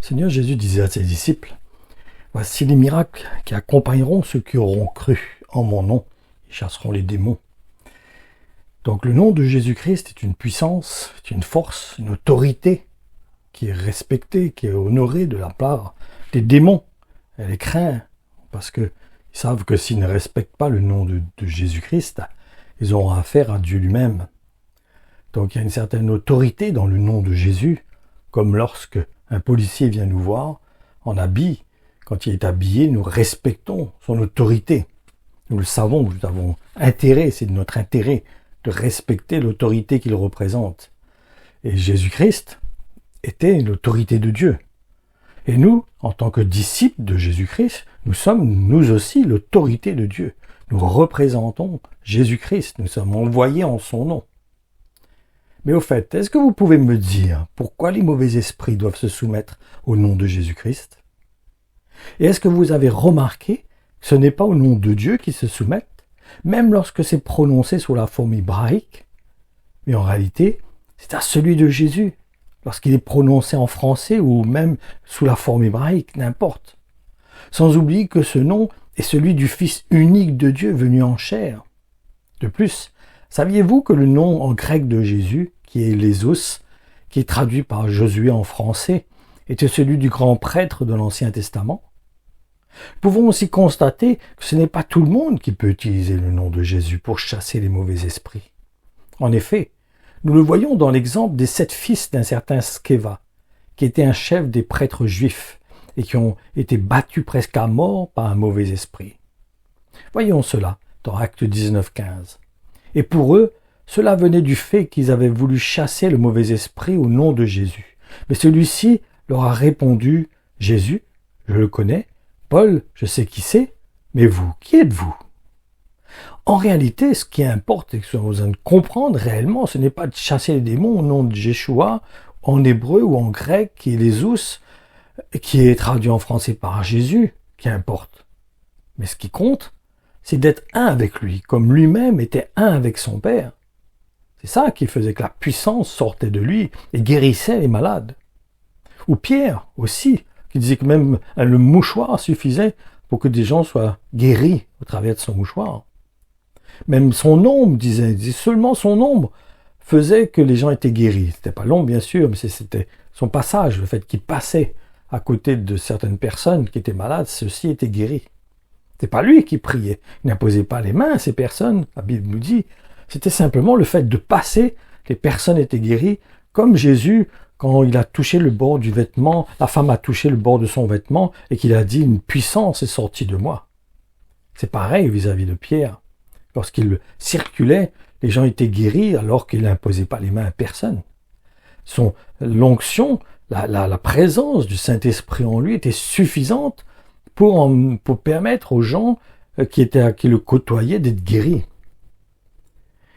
Seigneur Jésus disait à ses disciples, « Voici les miracles qui accompagneront ceux qui auront cru en mon nom. Ils chasseront les démons. » Donc le nom de Jésus-Christ est une puissance, est une force, une autorité qui est respectée, qui est honorée de la part des démons. Elle est crainte parce qu'ils savent que s'ils ne respectent pas le nom de Jésus-Christ, ils auront affaire à Dieu lui-même. Donc il y a une certaine autorité dans le nom de Jésus, comme lorsque un policier vient nous voir en habit. Quand il est habillé, nous respectons son autorité. Nous le savons, nous avons intérêt, c'est de notre intérêt de respecter l'autorité qu'il représente. Et Jésus-Christ était l'autorité de Dieu. Et nous, en tant que disciples de Jésus-Christ, nous sommes nous aussi l'autorité de Dieu. Nous représentons Jésus-Christ, nous sommes envoyés en son nom. Mais au fait, est-ce que vous pouvez me dire pourquoi les mauvais esprits doivent se soumettre au nom de Jésus-Christ? Et est-ce que vous avez remarqué que ce n'est pas au nom de Dieu qu'ils se soumettent, même lorsque c'est prononcé sous la forme hébraïque, mais en réalité, c'est à celui de Jésus, lorsqu'il est prononcé en français ou même sous la forme hébraïque, n'importe. Sans oublier que ce nom est celui du Fils unique de Dieu venu en chair. De plus, saviez-vous que le nom en grec de Jésus, qui est Lésos, qui est traduit par Josué en français, était celui du grand prêtre de l'Ancien Testament? Nous pouvons aussi constater que ce n'est pas tout le monde qui peut utiliser le nom de Jésus pour chasser les mauvais esprits. En effet, nous le voyons dans l'exemple des 7 fils d'un certain Sceva, qui était un chef des prêtres juifs et qui ont été battus presque à mort par un mauvais esprit. Voyons cela dans Actes 19:15. Et pour eux, cela venait du fait qu'ils avaient voulu chasser le mauvais esprit au nom de Jésus. Mais celui-ci leur a répondu, « Jésus, je le connais, Paul, je sais qui c'est, mais vous, qui êtes-vous » En réalité, ce qui importe et que nous devons comprendre réellement, ce n'est pas de chasser les démons au nom de Yeshua, en hébreu ou en grec, qui est Lésus, qui est traduit en français par Jésus, qui importe. Mais ce qui compte, c'est d'être un avec lui, comme lui-même était un avec son Père. C'est ça qui faisait que la puissance sortait de lui et guérissait les malades. Ou Pierre aussi, qui disait que même le mouchoir suffisait pour que des gens soient guéris au travers de son mouchoir. Même son ombre, disait seulement son ombre faisait que les gens étaient guéris. C'était pas long, bien sûr, mais c'était son passage, le fait qu'il passait à côté de certaines personnes qui étaient malades, ceux-ci étaient guéris. C'est pas lui qui priait, il n'imposait pas les mains à ces personnes, la Bible nous dit. C'était simplement le fait de passer, les personnes étaient guéries, comme Jésus, quand il a touché le bord du vêtement, la femme a touché le bord de son vêtement et qu'il a dit « une puissance est sortie de moi ». C'est pareil vis-à-vis de Pierre. Lorsqu'il circulait, les gens étaient guéris alors qu'il n'imposait pas les mains à personne. L'onction, la présence du Saint-Esprit en lui était suffisante pour permettre aux gens qui le côtoyaient d'être guéris.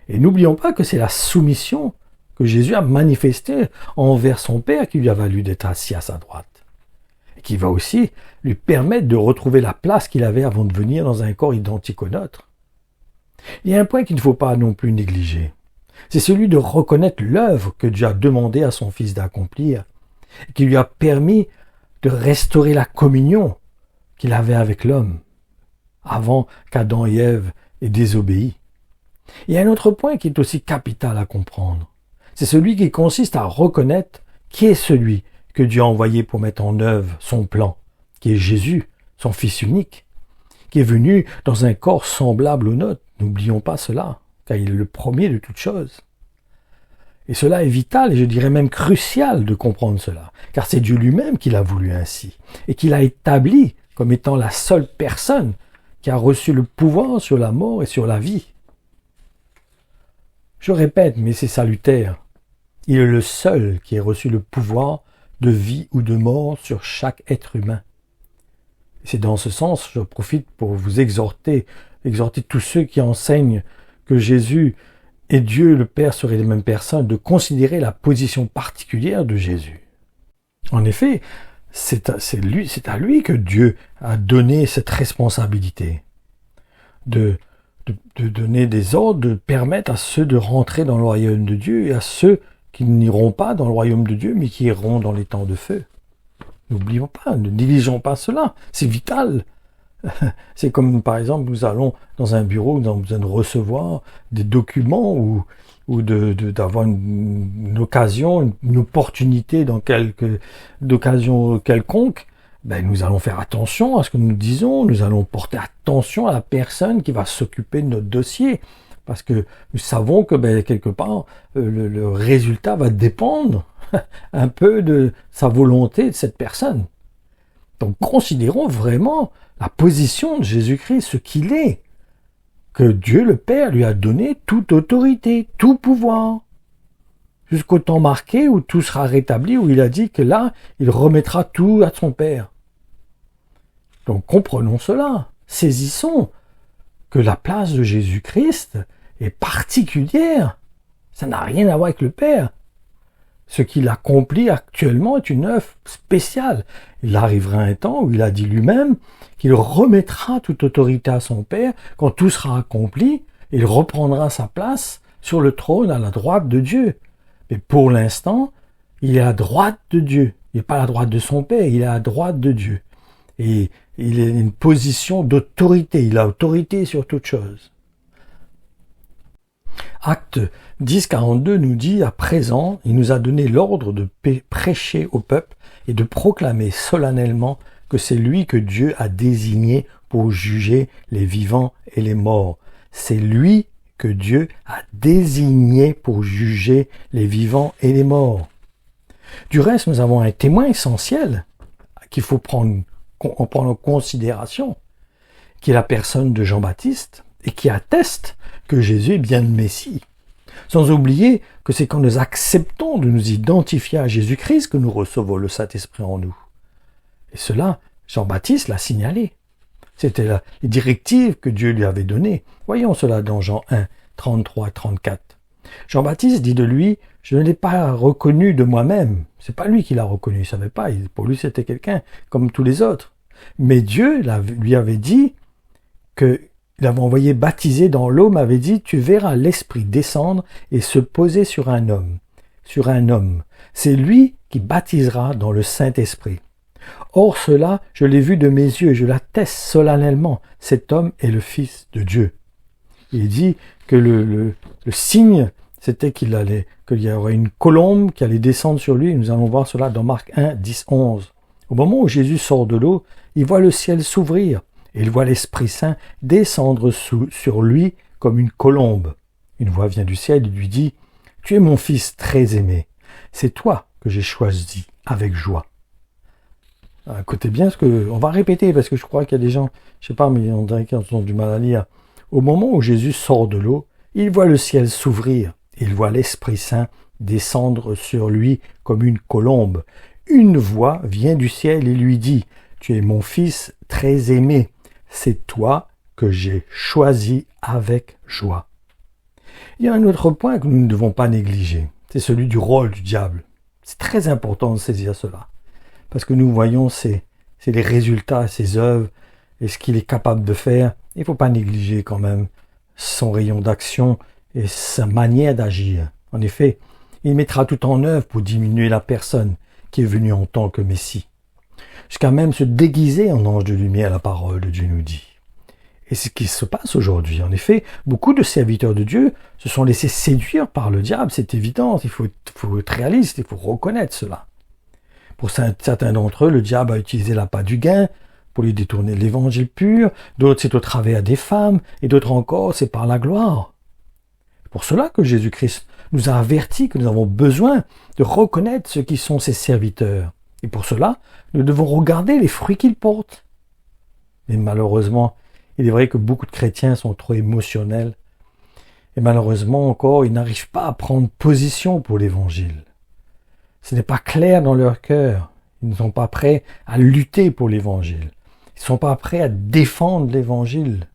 Et n'oublions pas que c'est la soumission que Jésus a manifestée envers son Père qui lui a valu d'être assis à sa droite. Et qui va aussi lui permettre de retrouver la place qu'il avait avant de venir dans un corps identique au nôtre. Il y a un point qu'il ne faut pas non plus négliger. C'est celui de reconnaître l'œuvre que Dieu a demandé à son Fils d'accomplir, et qui lui a permis de restaurer la communion qu'il avait avec l'homme, avant qu'Adam et Ève aient désobéi. Il y a un autre point qui est aussi capital à comprendre. C'est celui qui consiste à reconnaître qui est celui que Dieu a envoyé pour mettre en œuvre son plan, qui est Jésus, son Fils unique, qui est venu dans un corps semblable au nôtre. N'oublions pas cela, car il est le premier de toutes choses. Et cela est vital, et je dirais même crucial de comprendre cela, car c'est Dieu lui-même qui l'a voulu ainsi, et qui l'a établi comme étant la seule personne qui a reçu le pouvoir sur la mort et sur la vie. Je répète, mais c'est salutaire. Il est le seul qui ait reçu le pouvoir de vie ou de mort sur chaque être humain. C'est dans ce sens, je profite pour vous exhorter tous ceux qui enseignent que Jésus et Dieu le Père seraient les mêmes personnes, de considérer la position particulière de Jésus. En effet, c'est à lui que Dieu a donné cette responsabilité de donner des ordres, de permettre à ceux de rentrer dans le royaume de Dieu et à ceux qui n'iront pas dans le royaume de Dieu, mais qui iront dans les temps de feu. N'oublions pas, ne négligeons pas cela. C'est vital. C'est comme, par exemple, nous allons dans un bureau, nous avons besoin de recevoir des documents ou d'avoir une occasion, une opportunité d'occasion quelconque. Ben, nous allons faire attention à ce que nous disons, nous allons porter attention à la personne qui va s'occuper de notre dossier. Parce que nous savons que, ben, quelque part, le résultat va dépendre un peu de sa volonté de cette personne. Donc, considérons vraiment la position de Jésus-Christ, ce qu'il est. Que Dieu le Père lui a donné toute autorité, tout pouvoir. Jusqu'au temps marqué où tout sera rétabli, où il a dit que là, il remettra tout à son Père. Donc comprenons cela, saisissons que la place de Jésus-Christ est particulière. Ça n'a rien à voir avec le Père. Ce qu'il accomplit actuellement est une œuvre spéciale. Il arrivera un temps où il a dit lui-même qu'il remettra toute autorité à son Père quand tout sera accompli. Il reprendra sa place sur le trône à la droite de Dieu. Mais pour l'instant, il est à droite de Dieu. Il n'est pas à la droite de son Père, il est à droite de Dieu. Et il est une position d'autorité. Il a autorité sur toute chose. Acte 10.42 nous dit, à présent, il nous a donné l'ordre de prêcher au peuple et de proclamer solennellement que c'est lui que Dieu a désigné pour juger les vivants et les morts. C'est lui que Dieu a désigné pour juger les vivants et les morts. Du reste, nous avons un témoin essentiel qu'il faut prendre en considération, qui est la personne de Jean-Baptiste et qui atteste que Jésus est bien le Messie. Sans oublier que c'est quand nous acceptons de nous identifier à Jésus-Christ que nous recevons le Saint-Esprit en nous. Et cela, Jean-Baptiste l'a signalé. C'était les directives que Dieu lui avait données. Voyons cela dans Jean 1, 33 et 34. Jean-Baptiste dit de lui, « Je ne l'ai pas reconnu de moi-même. » C'est pas lui qui l'a reconnu, il ne savait pas. Pour lui, c'était quelqu'un comme tous les autres. Mais Dieu lui avait dit que il avait envoyé baptiser dans l'eau, m'avait dit, tu verras l'Esprit descendre et se poser sur un homme. Sur un homme. C'est lui qui baptisera dans le Saint-Esprit. Or cela, je l'ai vu de mes yeux et je l'atteste solennellement. Cet homme est le Fils de Dieu. Il dit que le signe, c'était qu'il y aurait une colombe qui allait descendre sur lui. Nous allons voir cela dans Marc 1, 10, 11. Au moment où Jésus sort de l'eau, il voit le ciel s'ouvrir. Et il voit l'Esprit Saint descendre sur lui comme une colombe. Une voix vient du ciel et lui dit, « Tu es mon fils très aimé. C'est toi que j'ai choisi avec joie. » Écoutez bien ce que... On va répéter parce que je crois qu'il y a des gens, je sais pas, mais on dirait qu'ils ont du mal à lire. Au moment où Jésus sort de l'eau, il voit le ciel s'ouvrir. Il voit l'Esprit Saint descendre sur lui comme une colombe. Une voix vient du ciel et lui dit, « Tu es mon fils très aimé. C'est toi que j'ai choisi avec joie. » Il y a un autre point que nous ne devons pas négliger, c'est celui du rôle du diable. C'est très important de saisir cela, parce que nous voyons c'est les résultats, ses œuvres, et ce qu'il est capable de faire. Il ne faut pas négliger quand même son rayon d'action et sa manière d'agir. En effet, il mettra tout en œuvre pour diminuer la personne qui est venue en tant que Messie. Jusqu'à même se déguiser en ange de lumière, la parole de Dieu nous dit. Et c'est ce qui se passe aujourd'hui. En effet, beaucoup de serviteurs de Dieu se sont laissés séduire par le diable, c'est évident, il faut être réaliste, il faut reconnaître cela. Pour certains d'entre eux, le diable a utilisé l'appât du gain pour lui détourner l'évangile pur, d'autres c'est au travers des femmes, et d'autres encore c'est par la gloire. C'est pour cela que Jésus-Christ nous a avertis que nous avons besoin de reconnaître ceux qui sont ses serviteurs. Et pour cela, nous devons regarder les fruits qu'ils portent. Mais malheureusement, il est vrai que beaucoup de chrétiens sont trop émotionnels. Et malheureusement encore, ils n'arrivent pas à prendre position pour l'évangile. Ce n'est pas clair dans leur cœur. Ils ne sont pas prêts à lutter pour l'évangile. Ils ne sont pas prêts à défendre l'évangile.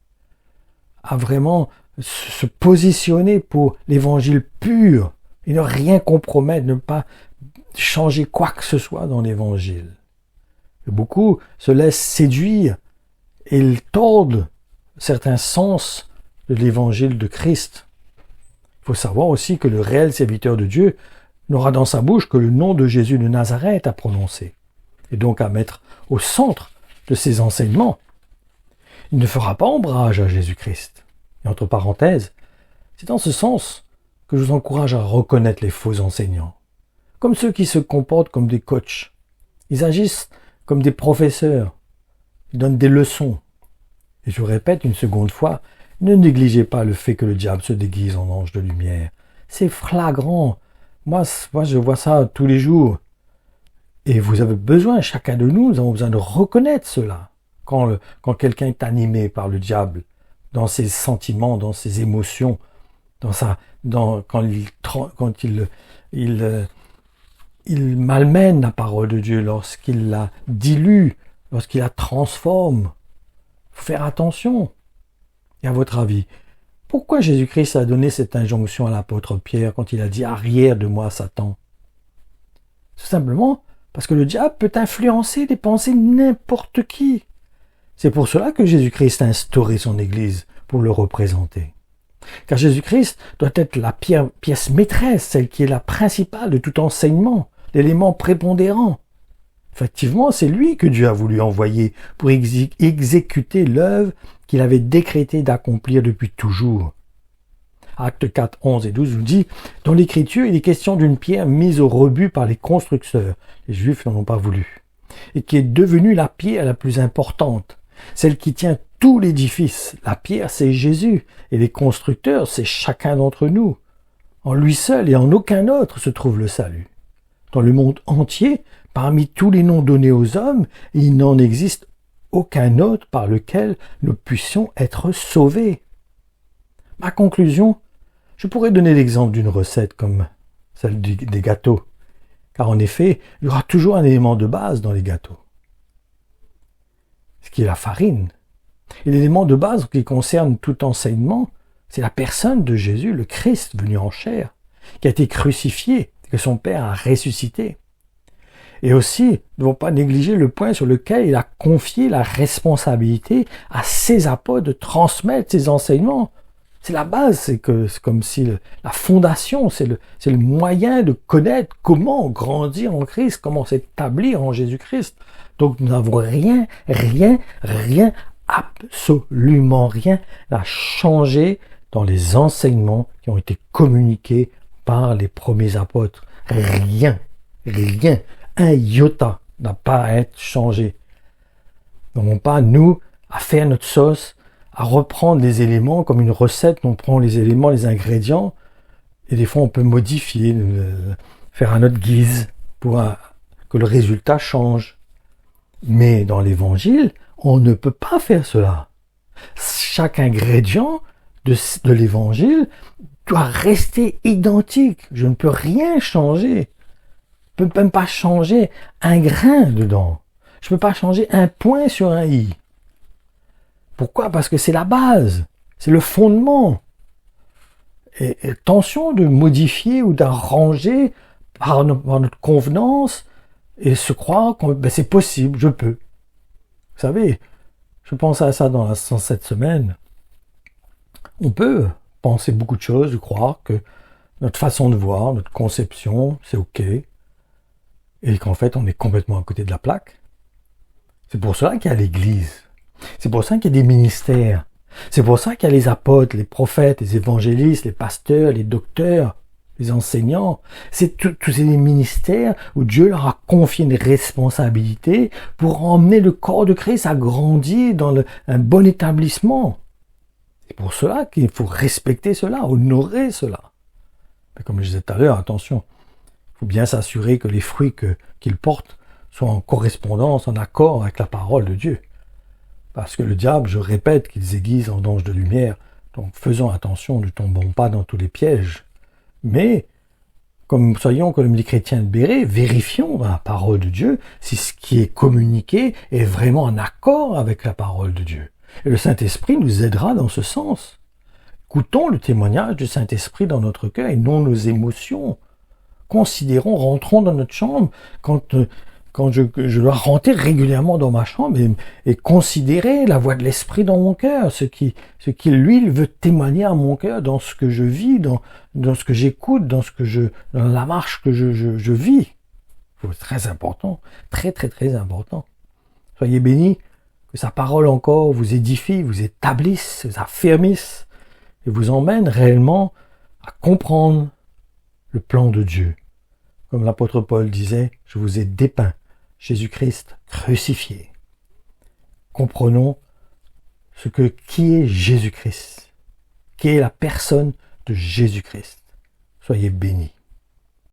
À vraiment se positionner pour l'évangile pur. Et ne rien compromettre, ne pas changer quoi que ce soit dans l'évangile. Beaucoup se laissent séduire et ils tordent certains sens de l'évangile de Christ. Il faut savoir aussi que le réel serviteur de Dieu n'aura dans sa bouche que le nom de Jésus de Nazareth à prononcer. et donc à mettre au centre de ses enseignements. Il ne fera pas ombrage à Jésus-Christ. Et entre parenthèses, c'est dans ce sens que je vous encourage à reconnaître les faux enseignants, comme ceux qui se comportent comme des coachs. Ils agissent comme des professeurs, ils donnent des leçons. Et je vous répète une seconde fois, ne négligez pas le fait que le diable se déguise en ange de lumière. C'est flagrant. Moi, je vois ça tous les jours. Et vous avez besoin, chacun de nous avons besoin de reconnaître cela. Quand quelqu'un est animé par le diable, dans ses sentiments, dans ses émotions, quand il malmène la parole de Dieu, lorsqu'il la dilue, lorsqu'il la transforme. Il faut faire attention. Et à votre avis, pourquoi Jésus-Christ a donné cette injonction à l'apôtre Pierre quand il a dit « Arrière de moi, Satan » ? Tout simplement parce que le diable peut influencer les pensées de n'importe qui. C'est pour cela que Jésus-Christ a instauré son Église, pour le représenter. Car Jésus-Christ doit être la pièce maîtresse, celle qui est la principale de tout enseignement, l'élément prépondérant. Effectivement, c'est lui que Dieu a voulu envoyer pour exécuter l'œuvre qu'il avait décrété d'accomplir depuis toujours. Actes 4, 11 et 12 nous dit « Dans l'Écriture, il est question d'une pierre mise au rebut par les constructeurs, les Juifs n'en ont pas voulu, et qui est devenue la pierre la plus importante, celle qui tient tout l'édifice. La pierre, c'est Jésus, et les constructeurs, c'est chacun d'entre nous. En lui seul et en aucun autre se trouve le salut. Dans le monde entier, parmi tous les noms donnés aux hommes, il n'en existe aucun autre par lequel nous puissions être sauvés. » Ma conclusion, je pourrais donner l'exemple d'une recette comme celle des gâteaux, car en effet, il y aura toujours un élément de base dans les gâteaux, ce qui est la farine. Et l'élément de base qui concerne tout enseignement, c'est la personne de Jésus, le Christ venu en chair, qui a été crucifié, que son Père a ressuscité. Et aussi, nous ne devons pas négliger le point sur lequel il a confié la responsabilité à ses apôtres de transmettre ses enseignements. C'est la base, c'est comme si la fondation, c'est le moyen de connaître comment grandir en Christ, comment s'établir en Jésus-Christ. Donc nous n'avons rien, absolument rien à changer dans les enseignements qui ont été communiqués par les premiers apôtres. Rien, un iota n'a pas à être changé. Nous n'avons pas, nous, à faire notre sauce, à reprendre les éléments comme une recette, on prend les éléments, les ingrédients, et des fois on peut modifier, faire à notre guise pour que le résultat change. Mais dans l'évangile, on ne peut pas faire cela. Chaque ingrédient de l'évangile doit rester identique. Je ne peux rien changer. Je ne peux même pas changer un grain dedans. Je ne peux pas changer un point sur un i. Pourquoi ? Parce que c'est la base, c'est le fondement. Et attention de modifier ou d'arranger par notre convenance et se croire que c'est possible, je peux. Vous savez, je pense à ça dans cette semaine. On peut penser beaucoup de choses, de croire que notre façon de voir, notre conception, c'est OK. Et qu'en fait, on est complètement à côté de la plaque. C'est pour cela qu'il y a l'Église. C'est pour ça qu'il y a des ministères. C'est pour ça qu'il y a les apôtres, les prophètes, les évangélistes, les pasteurs, les docteurs, les enseignants. C'est tous ces ministères où Dieu leur a confié une responsabilité pour emmener le corps de Christ à grandir dans un bon établissement. C'est pour cela qu'il faut respecter cela, honorer cela. Mais comme je disais tout à l'heure, attention, il faut bien s'assurer que les fruits qu'ils portent soient en correspondance, en accord avec la parole de Dieu. Parce que le diable, je répète, qu'il aiguise en ange de lumière. Donc faisons attention, ne tombons pas dans tous les pièges. Mais, soyons comme les chrétiens de Béret, vérifions dans la parole de Dieu si ce qui est communiqué est vraiment en accord avec la parole de Dieu. Et le Saint-Esprit nous aidera dans ce sens. Écoutons le témoignage du Saint-Esprit dans notre cœur et non nos émotions. Considérons, rentrons dans notre chambre quand je dois rentrer régulièrement dans ma chambre et considérer la voix de l'Esprit dans mon cœur, ce qui lui veut témoigner à mon cœur dans ce que je vis, dans ce que j'écoute, dans la marche que je vis. C'est très important, très très très important. Soyez bénis, que sa parole encore vous édifie, vous établisse, vous affermisse et vous emmène réellement à comprendre le plan de Dieu. Comme l'apôtre Paul disait, je vous ai dépeint Jésus-Christ crucifié. Comprenons qui est Jésus-Christ, qui est la personne de Jésus-Christ. Soyez bénis.